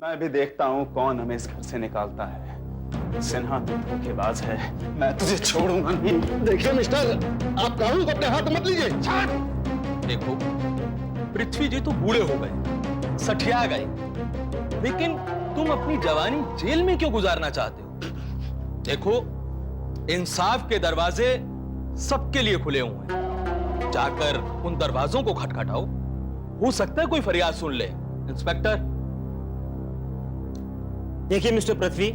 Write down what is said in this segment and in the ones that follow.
मैं भी देखता हूँ कौन हमें इस घर से निकालता है। सिन्हा तू धोखेबाज है, मैं तुझे छोड़ूंगा नहीं। देखिए मिस्टर, आप कानून को अपने हाथ मत लीजिए। देखो, पृथ्वी जी तो बूढ़े हो गए, सठिया गए, लेकिन तुम अपनी जवानी जेल में क्यों गुजारना चाहते हो? देखो, इंसाफ के दरवाजे सबके लिए खुले हुए हैं। जाकर उन दरवाजों को खटखटाओ, हो सकता है कोई फरियाद सुन ले। इंस्पेक्टर। देखिए मिस्टर पृथ्वी,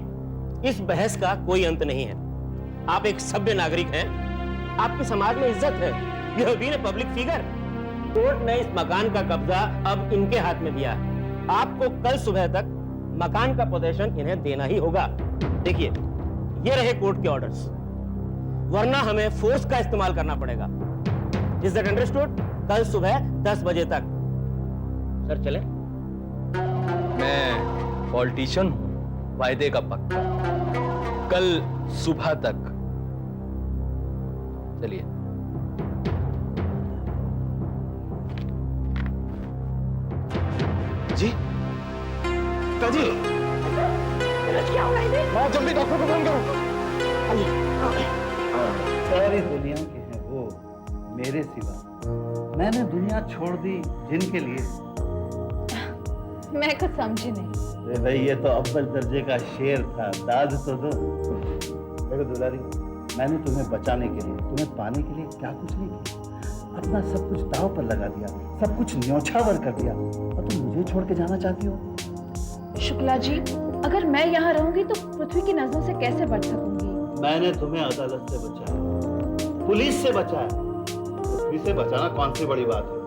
इस बहस का कोई अंत नहीं है। आप एक सभ्य नागरिक हैं, आपके समाज में इज्जत है। You have been a public figure. Court ने इस मकान का कब्जा अब इनके हाथ में दिया है। आपको कल सुबह तक मकान का पोजीशन इन्हें देना ही होगा। देखिए, ये रहे कोर्ट के ऑर्डर्स, वरना हमें फोर्स का इस्तेमाल करना पड़ेगा। Is that understood? कल सुबह 10 बजे तक। सर चले? मैं पॉलिटिशियन हूं, वायदे का पक्का। कल सुबह तक। चलिए। जी काजी, क्या हुआ इन्हें? मैं जल्दी डॉक्टर को फोन करूं। सारी दुनिया के हैं वो मेरे सिवा। मैंने दुनिया छोड़ दी जिनके लिए। मैं कुछ समझी नहीं। अरे भाई, ये तो अव्वल दर्जे का शेर था, दाद तो दो। देखो दुलारी, मैंने तुम्हें बचाने के लिए, तुम्हें पाने के लिए क्या कुछ नहीं किया। अपना सब कुछ दांव पर लगा दिया, सब कुछ न्योछावर कर दिया, और तुम मुझे छोड़ के जाना चाहती हो। शुक्ला जी, अगर मैं यहाँ रहूंगी तो पृथ्वी की नजरों से कैसे बच सकूंगी? मैंने तुम्हें अदालत से बचाया, पुलिस से बचाया, पृथ्वी से बचाना कौन सी बड़ी बात है।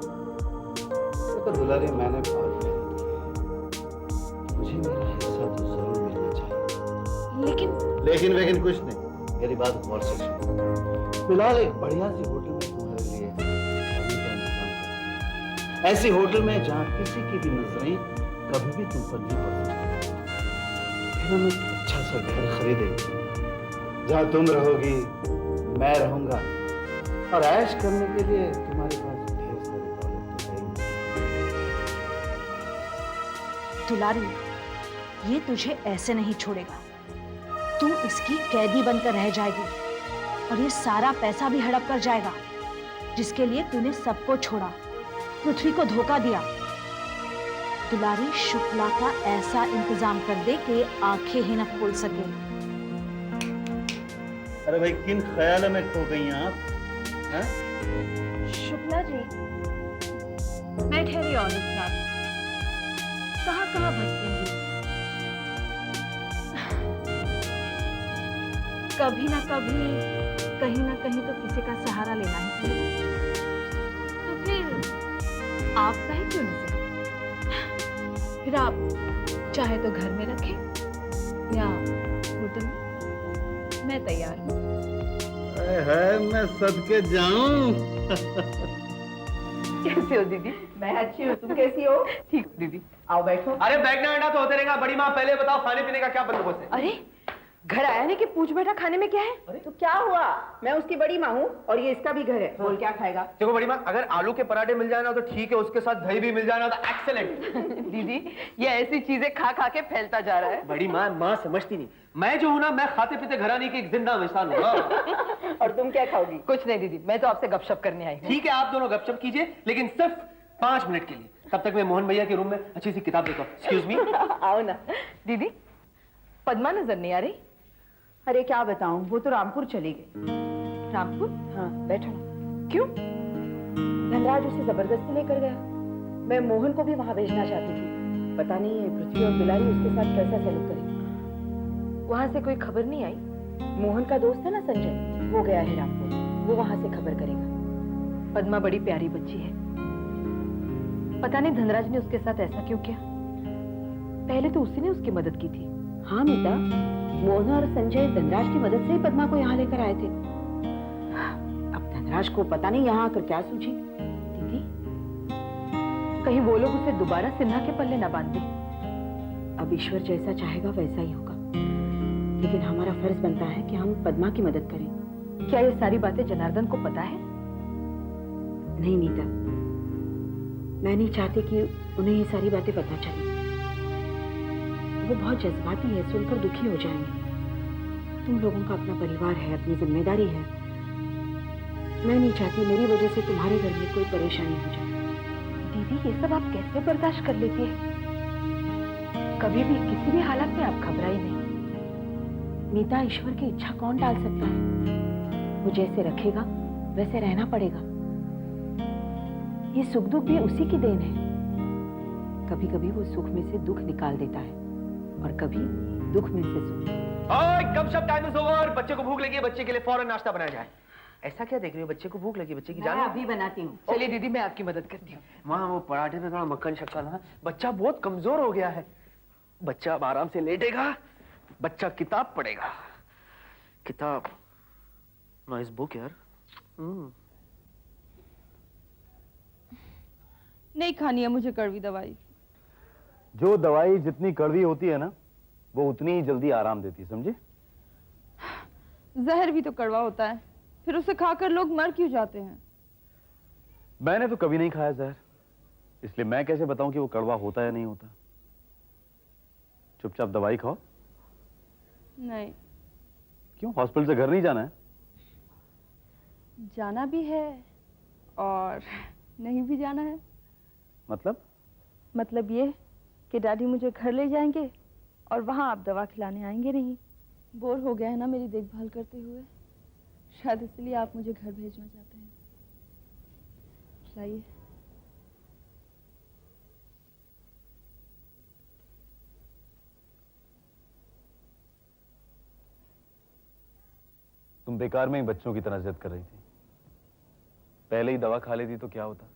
देखो दुलारी, मैंने बात नहीं की, मुझे मेरा हिस्सा तो जरूर मिलना चाहिए। लेकिन कुछ नहीं, मेरी बात गौर से सुनो। फिलहाल एक बढ़िया सी होटल में तुम्हारे लिए रहने का इंतजाम करते हैं। ऐसी होटल में जहाँ किसी की भी नजरें कभी भी तुम पर नहीं पड़ सकती। फिर हम एक अच्छा सा घर खरीदेंगे जहाँ तुम रहोगी, मैं रहूंगा, और ऐश करने के लिए तुम्हारे पास ढेर सारी दौलत तो है ही। दुलारी, ये तुझे ऐसे नहीं छोड़ेगा। तू इसकी कैदी बनकर रह जाएगी, और ये सारा पैसा भी हड़प कर जाएगा, जिसके लिए तूने सबको छोड़ा, पृथ्वी को धोखा दिया। दुलारी, शुक्ला का ऐसा इंतजाम कर दे कि आंखें ही न खोल सके। अरे भाई, किन ख्यालों में खो गई हैं आप? हैं? शुक्ला जी, मैं ठहरी औरत साहब, कहाँ भटकेंगी? कभी ना कभी, कहीं ना कहीं तो किसी का सहारा लेना ही चाहिए। तो फिर आपका ही क्यों नहीं? फिर आप चाहे तो घर में रखें या होटल में, मैं तैयार हूँ। है, मैं सदके जाऊं। कैसी हो दीदी? मैं अच्छी हूँ, तुम कैसी हो? ठीक हूँ दीदी, आओ बैठो। अरे बैठना बैठना तो होते रहेगा। बड़ी माँ, पहले बताओ खाने पीने का क्या बंदोबस्त है? अरे घर आया नहीं कि पूछ बैठा खाने में क्या है? तो क्या हुआ, मैं उसकी बड़ी माँ हूँ और ये इसका भी घर है। बोल क्या खाएगा? देखो बड़ी माँ, अगर आलू के पराठे मिल जाए ना तो ठीक है, उसके साथ दही भी मिल जाए ना तो एक्सेलेंट। दीदी ये ऐसी चीजें खा खा के फैलता जा रहा है। बड़ी माँ, माँ समझती नहीं। मैं जो हूँ ना, मैं खाते पीते घराने की एक जिंदा मिसाल हूँ। और तुम क्या खाओगी? कुछ नहीं दीदी, मैं तो आपसे गपशप करने आई हूँ। ठीक है, आप दोनों गपशप कीजिए, लेकिन सिर्फ 5 मिनट के लिए। तब तक मैं मोहन भैया के रूम में अच्छी सी किताब देखता हूँ। Excuse me. आओ ना। दीदी पद्मा नजर नहीं आ रही? अरे क्या बताऊं, वो तो रामपुर चली गई। रामपुर? हाँ, बैठो। क्यों? धनराज उसे जबरदस्ती लेकर गया। मैं मोहन को भी वहां भेजना चाहती थी, पता नहीं है पृथ्वी और दुलारी उसके साथ कैसा सलूक करेंगे। वहां से कोई खबर नहीं आई? मोहन का दोस्त है ना संजय, वो गया है रामपुर, वो वहां से खबर करेगा। पद्मा बड़ी प्यारी बच्ची है, पता नहीं धनराज ने उसके साथ ऐसा क्यों किया। पहले तो उसी ने उसकी मदद की थी। हाँ मीता, मोहन और संजय धनराज की मदद से ही पद्मा को यहाँ लेकर आए थे। अब धनराज को पता नहीं यहाँ आकर क्या सूझी। दीदी कहीं वो लोग उसे दोबारा सिन्हा के पल्ले न बांध दे। अब ईश्वर जैसा चाहेगा वैसा ही होगा, लेकिन हमारा फर्ज बनता है कि हम पद्मा की मदद करें। क्या ये सारी बातें जनार्दन को पता है? नहीं नीता, मैं नहीं चाहती कि उन्हें ये सारी बातें पता चले। वो बहुत जज्बाती है, सुनकर दुखी हो जाएंगे। तुम लोगों का अपना परिवार है, अपनी जिम्मेदारी है। मैं नहीं चाहती मेरी वजह से तुम्हारे घर में कोई परेशानी हो जाए। दीदी, ये सब आप कैसे बर्दाश्त कर लेती है? कभी भी किसी भी हालत में आप घबराई नहीं। मीता, ईश्वर की इच्छा कौन टाल सकता है? वो जैसे रखेगा वैसे रहना पड़ेगा। ये सुख दुख भी उसी की देन है। कभी कभी वो सुख में से दुख निकाल देता है और कभी दुख में से सुख। गपशप टाइम इज ओवर। बच्चे को भूख लगी है, बच्चे के लिए फौरन नाश्ता बनाया जाए। ऐसा क्या देख रही हो? बच्चे को भूख लगी, बच्चे की जान अभी बनाती हूँ। चलिए दीदी, मैं आपकी मदद करती हूँ। माँ, वो पराठे में थोड़ा मक्खन शक्कर ना, बच्चा बहुत कमजोर हो गया है। बच्चा अब आराम से लेटेगा, बच्चा किताब पढ़ेगा। किताब, नाइस बुक यार। नहीं खानी है मुझे कड़वी दवाई। जो दवाई जितनी कड़वी होती है ना, वो उतनी ही जल्दी आराम देती है, समझे? जहर भी तो कड़वा होता है, फिर उसे खाकर लोग मर क्यों जाते हैं? मैंने तो कभी नहीं खाया जहर, इसलिए मैं कैसे बताऊं कि वो कड़वा होता या नहीं होता। चुपचाप दवाई खाओ। नहीं। क्यों, हॉस्पिटल से घर नहीं जाना है? जाना भी है और नहीं भी जाना है। मतलब ये कि डैडी मुझे घर ले जाएंगे और वहां आप दवा खिलाने आएंगे नहीं। बोर हो गया है ना मेरी देखभाल करते हुए, शायद इसलिए आप मुझे घर भेजना चाहते हैं। खिलाइए। तुम बेकार में ही बच्चों की तरह जिद कर रही थी। पहले ही दवा खा लेती तो क्या होता?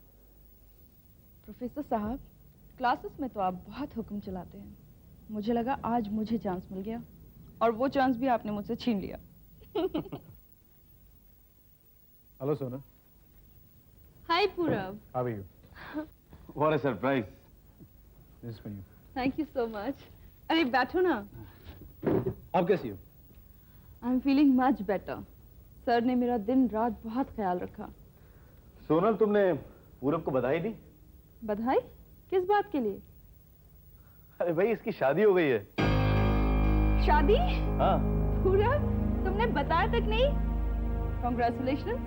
प्रोफेसर साहब, क्लासेस में तो आप बहुत हुक्म चलाते हैं। मुझे लगा आज मुझे चांस मिल गया और वो चांस भी आपने मुझसे छीन लिया। Hello Sonal. Hi Purab. How are you? What a surprise. This for you. Thank you so much. अरे बैठो ना। आप कैसी हो? I am feeling much better. Sir ने मेरा दिन रात बहुत ख्याल रखा। सोनल, तुमने पूरब को बधाई दी? बधाई? किस बात के लिए? अरे भाई, इसकी शादी हो गई है। शादी? हाँ। पूरब, तुमने बताया तक नहीं। कांग्रेचुलेशंस।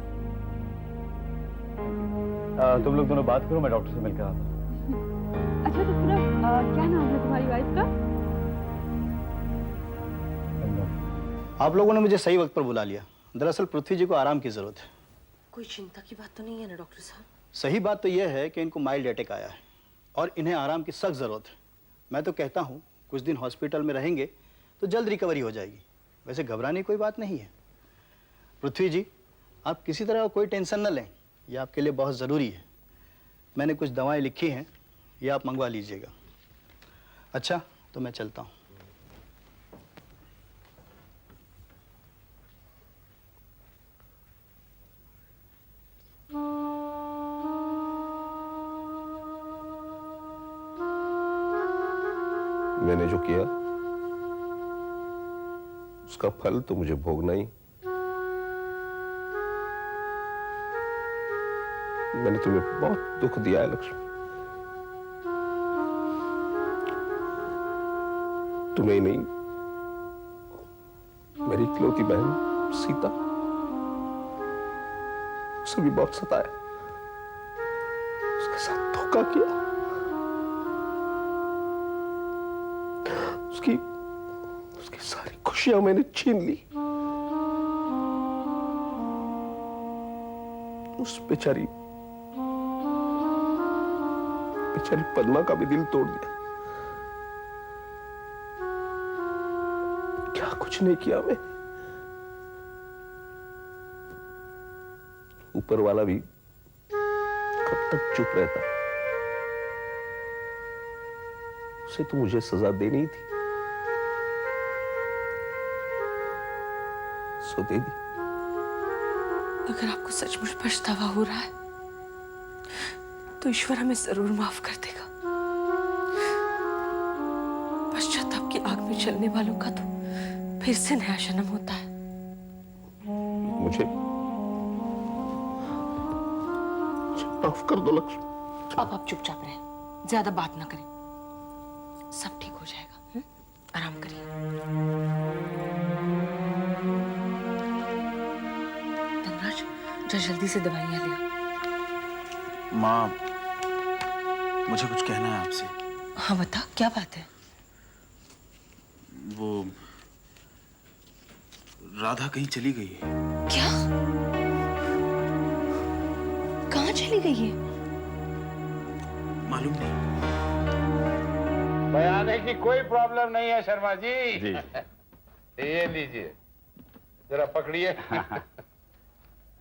तुम लोग दोनों बात करो, मैं डॉक्टर से मिलकर आता हूँ। अच्छा तो पूरब, क्या नाम है तुम्हारी वाइफ का? आप लोगों ने मुझे सही वक्त पर बुला लिया। दरअसल पृथ्वी जी को आराम की जरूरत है। कोई चिंता की बात तो नहीं है ना डॉक्टर साहब? सही बात तो यह है कि इनको माइल्ड अटैक आया है और इन्हें आराम की सख्त जरूरत है। मैं तो कहता हूँ कुछ दिन हॉस्पिटल में रहेंगे तो जल्द रिकवरी हो जाएगी। वैसे घबराने की कोई बात नहीं है। पृथ्वी जी, आप किसी तरह का कोई टेंशन न लें, यह आपके लिए बहुत ज़रूरी है। मैंने कुछ दवाएं लिखी हैं, ये आप मंगवा लीजिएगा। अच्छा, तो मैं चलता हूँ। मैंने जो किया उसका फल तो मुझे भोगना ही। मैंने तुम्हें बहुत दुख दिया है लक्ष्मी। तुम्हें ही नहीं, मेरी इकलौती बहन सीता, उसे भी बहुत सताया, उसके साथ धोखा किया, उसकी सारी खुशियां मैंने छीन ली। उस बेचारी पद्मा का भी दिल तोड़ दिया। क्या कुछ नहीं किया मैं। ऊपर वाला भी कब तक चुप रहता। उसे तो मुझे सजा देनी ही थी, सो दे दी। अगर आपको सचमुच पछतावा हो रहा है तो ईश्वर हमें जरूर माफ कर देगा। पश्चाताप की आग में जलने वालों का तो फिर से नया जन्म होता है। मुझे माफ कर दो लक्ष्मी। अब आप चुपचाप रहें, ज्यादा बात ना करें, सब ठीक हो जाएगा। आराम करिए। धनराज, जा जल्दी से दवाइयाँ ले आओ। माँ, मुझे कुछ कहना है आपसे। हाँ बता, क्या बात है? वो राधा कहीं चली गई है। क्या? कहाँ चली गई है? मालूम नहीं। भाई आने की कोई प्रॉब्लम नहीं है शर्मा जी। जी। ये लीजिए, जरा पकड़िए।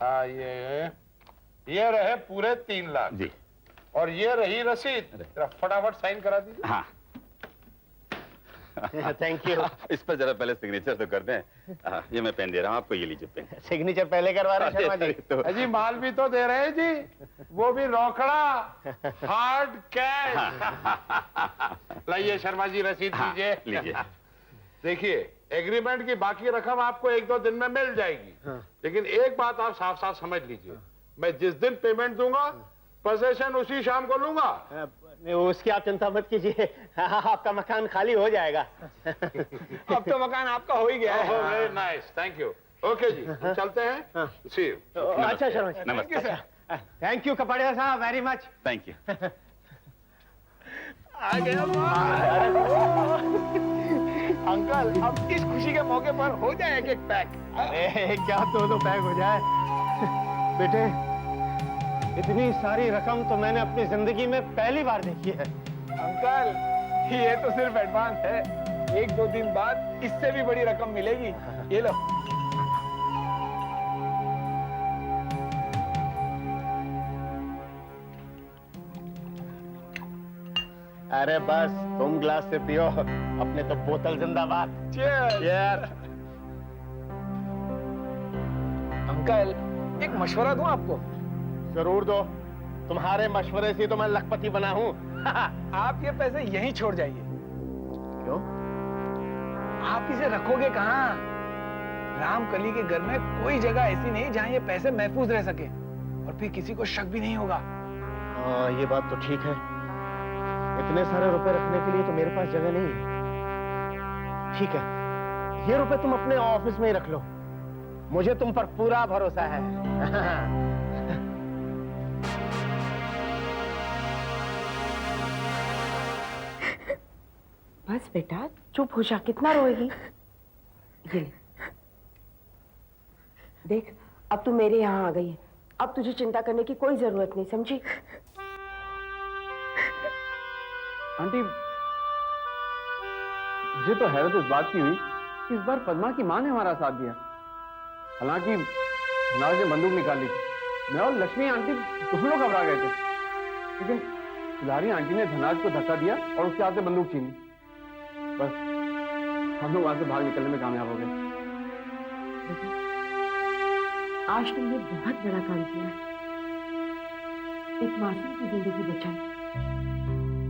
हाँ, ये रहे पूरे 3 लाख जी, और ये रही रसीद। जरा फटाफट साइन करा दीजिए। हाँ। Thank you. इस पर जरा पहले सिग्नेचर तो कर दें। ये मैं पेन दे रहा हूँ आपको, ये लीजिए पेन। सिग्नेचर पहले करवा रहे हैं शर्मा जी। तो अजी माल भी तो दे रहे हैं जी, वो भी रोकड़ा, हार्ड कैश। लाइए शर्मा जी, रसीद लीजिए। लीजिए। देखिए, एग्रीमेंट की बाकी रकम आपको 1-2 दिन में मिल जाएगी। लेकिन एक बात आप साफ साफ समझ लीजिए, मैं जिस दिन पेमेंट दूंगा, पोजीशन उसी शाम को लूंगा। उसकी आप चिंता मत कीजिए, आपका मकान खाली हो जाएगा। अब तो मकान आपका हो ही गया है। Very nice, thank you. Okay जी, हम चलते हैं। See you. अच्छा शर्मा जी, नमस्ते। थैंक यू कपाड़िया साहब, वेरी मच। Thank you. आ गया अंकल, अब इस खुशी के मौके पर हो जाए एक पैक। क्या 2 पैक हो जाए बेटे? इतनी सारी रकम तो मैंने अपनी जिंदगी में पहली बार देखी है। अंकल, ये तो सिर्फ एडवांस है, 1-2 दिन बाद इससे भी बड़ी रकम मिलेगी। ये लो। अरे बस तुम ग्लास से पियो, अपने तो बोतल जिंदाबाद। Cheers। अंकल, एक मशवरा दूं आपको? जरूर दो, तुम्हारे मशवरे से तो मैं लखपति बना हूँ। आप ये पैसे यहीं छोड़ जाइए। क्यों? आप इसे रखोगे कहाँ? रामकली के घर में कोई जगह ऐसी नहीं जहाँ ये पैसे महफूज रह सके, और फिर किसी को शक भी नहीं होगा। हाँ, ये बात तो ठीक है। इतने सारे रुपए रखने के लिए तो मेरे पास जगह नहीं है। ठीक है, ये रुपए तुम अपने ऑफिस में ही रख लो, मुझे तुम पर पूरा भरोसा है। बस बेटा, चुप हो जा, कितना रोएगी? ये ले। देख, अब तू मेरे यहाँ आ गई है, अब तुझे चिंता करने की कोई जरूरत नहीं, समझी? आंटी, मुझे तो हैरत इस बात की हुई कि इस बार पद्मा की मां ने हमारा साथ दिया। हालांकि धनराज ने बंदूक निकाली थी, मैं और लक्ष्मी आंटी दोनों घबरा गए थे, लेकिन दुलारी आंटी ने धनराज को धक्का दिया और उसके हाथ से बंदूक छीन ली। बस हम लोग वहां से भाग निकलने में कामयाब हो गए। आज तुमने बहुत बड़ा काम किया है, एक मासूम की जिंदगी बचाई।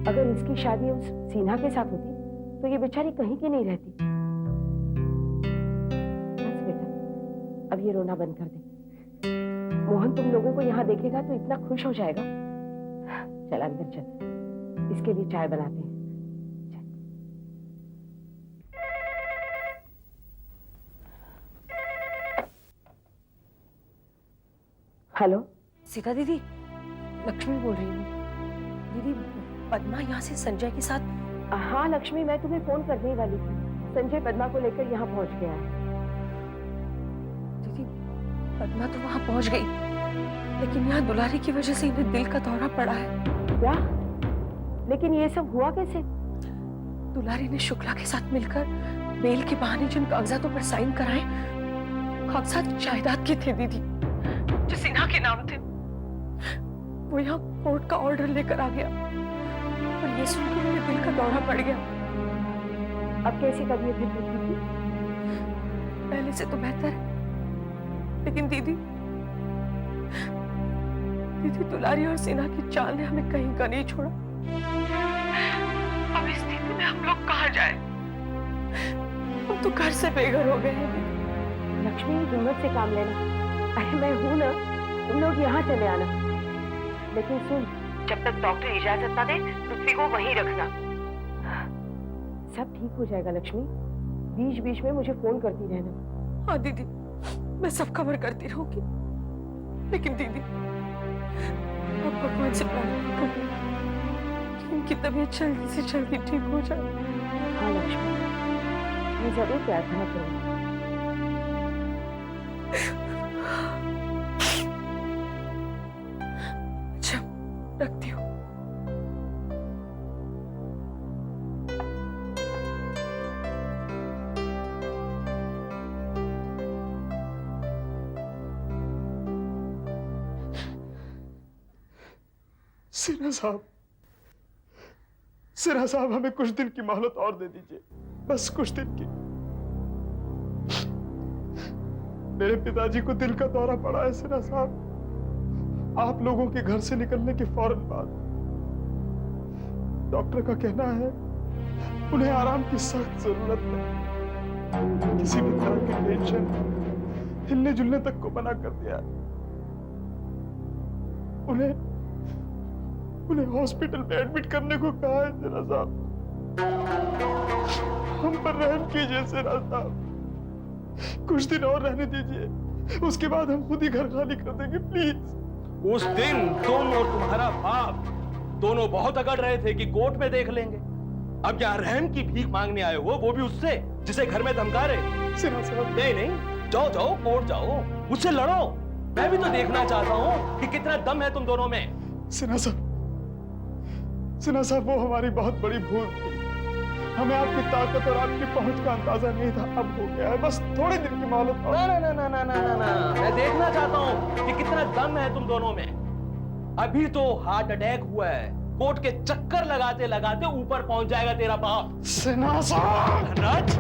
अगर इसकी शादी उस सिन्हा के साथ होती तो ये बेचारी कहीं की नहीं रहती। बस बेटा, अब ये रोना बंद कर दे। मोहन तुम लोगों को यहाँ देखेगा तो इतना खुश हो जाएगा। चल अंदर चल, इसके लिए चाय बनाते हैं। हेलो सीता दीदी, लक्ष्मी बोल रही हूँ। दीदी, पद्मा यहाँ से संजय के साथ। हाँ लक्ष्मी, मैं तुम्हें फोन करने ही वाली थी। संजय पद्मा को लेकर यहाँ पहुँच गया है। दीदी, पद्मा तो वहाँ पहुँच गई, लेकिन यहाँ दुलारी की वजह से इन्हें दिल का दौरा पड़ा है। क्या? लेकिन ये सब हुआ कैसे? दुलारी ने शुक्ला के साथ मिलकर बेल के बहाने जिन कागजातों पर साइन कराए, कागजात जायदाद के थे दीदी, जो सिन्हा के नाम थे। वो यहाँ कोर्ट का ऑर्डर लेकर आ गया और ये सुनकर मेरे दिल का दौरा पड़ गया। अब कैसी तबीयत है दीदी? पहले से तो बेहतर है, लेकिन दीदी दुलारी और सिन्हा की चाल ने हमें कहीं का नहीं छोड़ा। अब इस स्थिति में हम लोग कहाँ जाए? हम तो घर से बेघर हो गए हैं। लक्ष्मी, हिम्मत से काम लेना। अरे मैं हूं ना, तुम लोग यहाँ चले आना। लेकिन सुन, जब तक डॉक्टर इजाजत ना दे, पृथ्वी को वहीं रखना। सब ठीक हो जाएगा लक्ष्मी, बीच बीच में मुझे फोन करती रहना। हाँ दीदी, मैं सब खबर करती रहूंगी। लेकिन दीदी, आप भगवान से प्रार्थना करो कि इनकी तबीयत जल्दी से जल्दी ठीक हो जाए। हाँ लक्ष्मी, मैं जरूर प्रार्थना करूंगी। अच्छा, रखती हूँ। सिन्हा साहब हमें कुछ दिन की मोहलत और दे दीजिए, बस कुछ दिन की। मेरे पिताजी को दिल का दौरा पड़ा है सिन्हा साहब, आप लोगों के घर से निकलने के फौरन बाद। डॉक्टर का कहना है उन्हें आराम की सख्त जरूरत है। किसी भी तरह की टेंशन, हिलने जुलने तक को मना कर दिया है। उन्हें हॉस्पिटल में एडमिट करने को कहा है सिन्हा साहब। हम पर रहम कीजिए सिन्हा साहब, कुछ दिन और रहने दीजिए, उसके बाद हम खुद ही घर खाली कर देंगे प्लीज। उस दिन तुम और तुम्हारा बाप दोनों बहुत अकड़ रहे थे कि कोर्ट में देख लेंगे। अब यहाँ रहम की भीख मांगने आए हो, वो भी उससे जिसे घर में धमका रहे। सिन्हा साहब नहीं, जाओ जाओ कोर्ट जाओ, मुझसे लड़ो। मैं भी तो देखना चाहता हूँ कि कितना दम है तुम दोनों में। सिन्हा साहब वो हमारी बहुत बड़ी भूल थी। हमें आपकी ताकत और आपकी पहुंच का अंदाजा नहीं था, अब हो गया है। बस थोड़े दिन की मोहलत। ना, मैं देखना चाहता हूँ कि कितना दम है तुम दोनों में। अभी तो हार्ट अटैक हुआ है, कोर्ट के चक्कर लगाते लगाते ऊपर पहुंच जाएगा तेरा बाप। सिन्हा साहब धनराज,